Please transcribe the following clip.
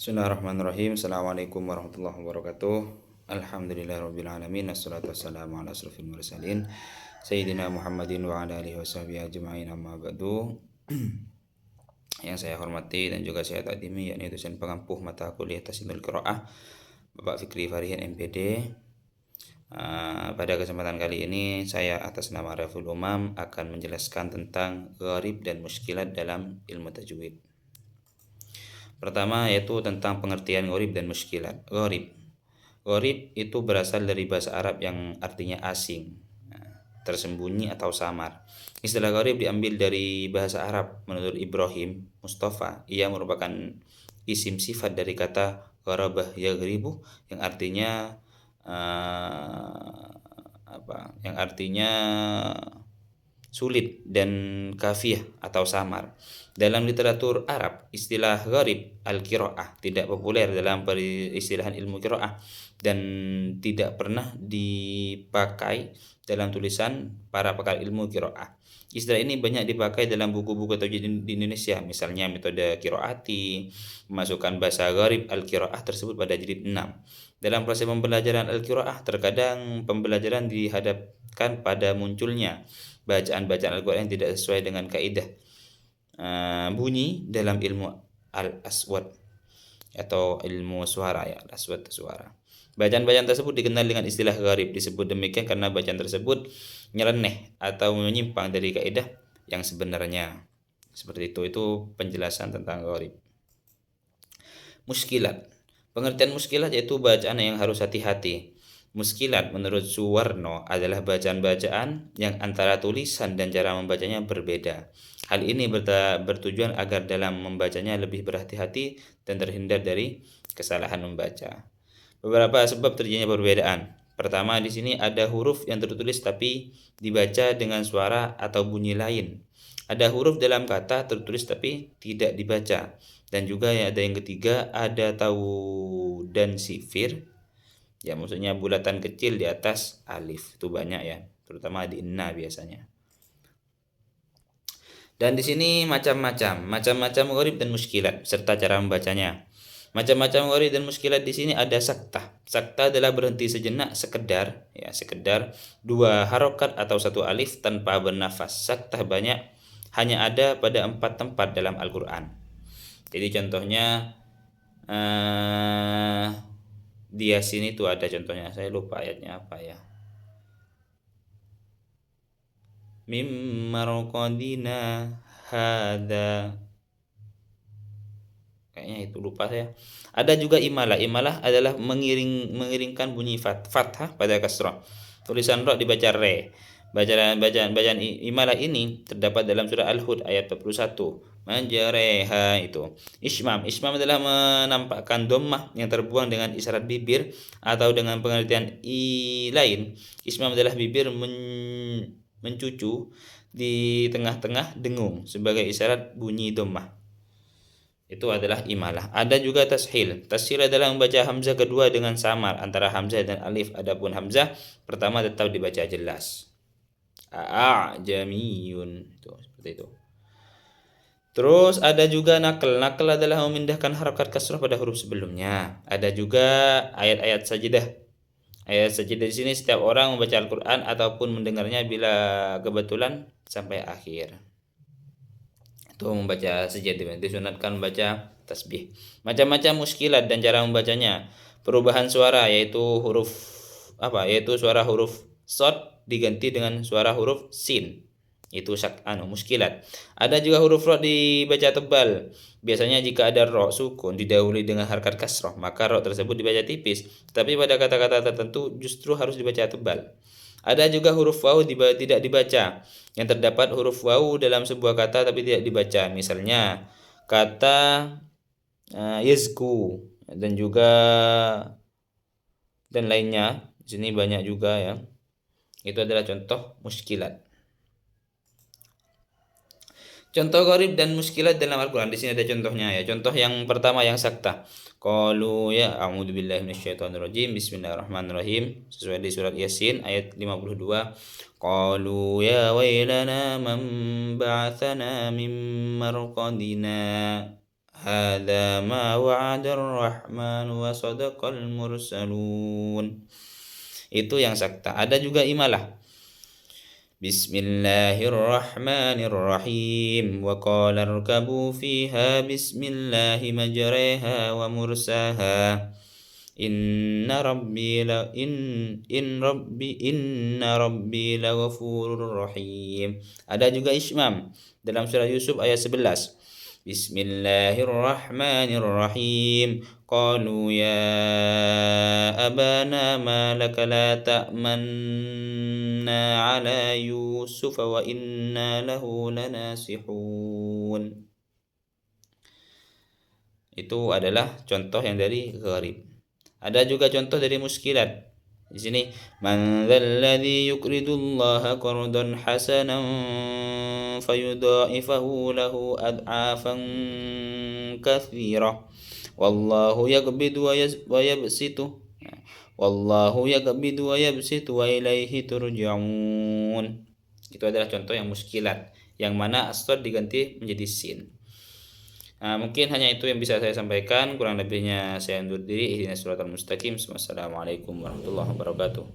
Bismillahirrahmanirrahim. Assalamualaikum warahmatullahi wabarakatuh. Alhamdulillahirrabbilalamin. Assalatu wassalamu ala asrafil mursalin Sayyidina Muhammadin wa ala alihi washabihi ajma'in, amma ba'du. Yang saya hormati dan juga saya takdimi, yakni dosen pengampuh mata kuliah Tahsinul Qiraah Bapak Fikri Farihin MPD. Pada kesempatan kali ini saya atas nama Raful Umam akan menjelaskan tentang gharib dan muskilat dalam ilmu tajwid. Pertama yaitu tentang pengertian gharib dan muskilat. Gharib itu berasal dari bahasa Arab yang artinya asing, tersembunyi atau samar. Istilah gharib diambil dari bahasa Arab. Menurut Ibrahim Mustafa, ia merupakan isim sifat dari kata gharabah yaghribu yang artinya yang artinya sulit dan kafiyah atau samar. Dalam literatur Arab, istilah gharib al-qiraah tidak populer dalam peristilahan ilmu qiraah dan tidak pernah dipakai dalam tulisan para pakar ilmu qiraah. Istilah ini banyak dipakai dalam buku-buku tajwid di Indonesia, misalnya metode qiraati, memasukkan bahasa gharib al-qiraah tersebut pada jilid 6. Dalam proses pembelajaran al-qiraah, terkadang pembelajaran dihadapkan pada munculnya bacaan-bacaan Al-Quran yang tidak sesuai dengan kaidah bunyi dalam ilmu al-aswad atau ilmu suara, ya, al-aswad suara. Bacaan-bacaan tersebut dikenal dengan istilah gharib. Disebut demikian karena bacaan tersebut nyeleneh atau menyimpang dari kaidah yang sebenarnya. Seperti itu penjelasan tentang gharib. Muskilat. Pengertian muskilat yaitu bacaan yang harus hati-hati. Muskilat menurut Suwarno adalah bacaan-bacaan yang antara tulisan dan cara membacanya berbeda. Hal ini bertujuan agar dalam membacanya lebih berhati-hati dan terhindar dari kesalahan membaca. Beberapa sebab terjadinya perbedaan. Pertama, di sini ada huruf yang tertulis tapi dibaca dengan suara atau bunyi lain. Ada huruf dalam kata tertulis tapi tidak dibaca. Dan juga ada yang ketiga, ada tawu dan sifir. Ya, maksudnya bulatan kecil di atas alif. Itu banyak ya, terutama di inna biasanya. Dan di sini macam-macam gharib dan muskilat serta cara membacanya. Macam-macam gharib dan muskilat di sini ada sakta. Sakta adalah berhenti sejenak, sekedar dua harokat atau satu alif tanpa bernafas. Sakta banyak, hanya ada pada 4 tempat dalam Al-Quran. Jadi contohnya di Yasin itu ada contohnya, saya lupa ayatnya apa ya. Mim marqadina hada, kayaknya itu, lupa saya. Ada juga imalah. Imalah adalah mengiringkan bunyi fathah pada kasrah. Tulisan ra dibaca re. Bacaan imalah ini terdapat dalam surah Al-Hud ayat 41. Manjareha itu. Ismam adalah menampakkan dhammah yang terbuang dengan isyarat bibir, atau dengan pengertian lain, ismam adalah bibir mencucu di tengah-tengah dengung sebagai isyarat bunyi dhammah. Itu adalah imalah. Ada juga tashil. Tashil adalah membaca hamzah kedua dengan samar antara hamzah dan alif. Adapun hamzah pertama tetap dibaca jelas. Jamiyun. Itu seperti itu. Terus ada juga nakal. Nakal adalah memindahkan harakat kasrah pada huruf sebelumnya. Ada juga ayat-ayat sajidah. Ayat sajidah di sini setiap orang membaca Al-Quran ataupun mendengarnya bila kebetulan sampai akhir. Itu membaca sajidah. Disunatkan membaca tasbih. Macam-macam muskilat dan cara membacanya. Perubahan suara yaitu suara huruf sod diganti dengan suara huruf sin. Itu muskilat. Ada juga huruf ra dibaca tebal. Biasanya jika ada ra sukun didahului dengan harakat kasrah, maka ra tersebut dibaca tipis. Tapi pada kata-kata tertentu justru harus dibaca tebal. Ada juga huruf waw tidak dibaca. Yang terdapat huruf waw dalam sebuah kata tapi tidak dibaca. Misalnya kata yazku dan juga dan lainnya. Di sini banyak juga ya. Itu adalah contoh muskilat. Contoh gharib dan muskilat dalam Al-Quran. Di sini ada contohnya ya. Contoh yang pertama yang sakta. Qalu ya a'udzubillahi minasyaitonirrajim. Bismillahirrahmanirrahim. Sesuai di surat Yasin ayat 52. Qalu ya wailana man ba'athana min marqadina Hadza ma wa'adar rahman wa sadaqal mursalun. Itu yang sakta. Ada juga imalah. Bismillahirrahmanirrahim. Wa qala irkabu fiha bismillahi majraha wa mursaha. Inna rabbi la ghafurur rahim. Ada juga ismam dalam surah Yusuf ayat 11. Bismillahirrahmanirrahim. Qalu ya abana ma laka la ta'manna ala Yusuf wa inna lahu lanasihun. Itu adalah contoh yang dari gharib. Ada juga contoh dari muskilat. Di sini, man dzalladzi yuqridullaha qardan hasanan fayudha'ifahu lahu ad'afan katsirah. Wallahu yaqbidu wa yabsitu. Wallahu yaqbidu wa yabsitu wa ilaihi turja'un. Itu adalah contoh yang muskilat, yang mana as-sad diganti menjadi sin. Nah, mungkin hanya itu yang bisa saya sampaikan. Kurang lebihnya saya undur diri. Ihdinas siratal mustaqim. Wassalamualaikum warahmatullahi wabarakatuh.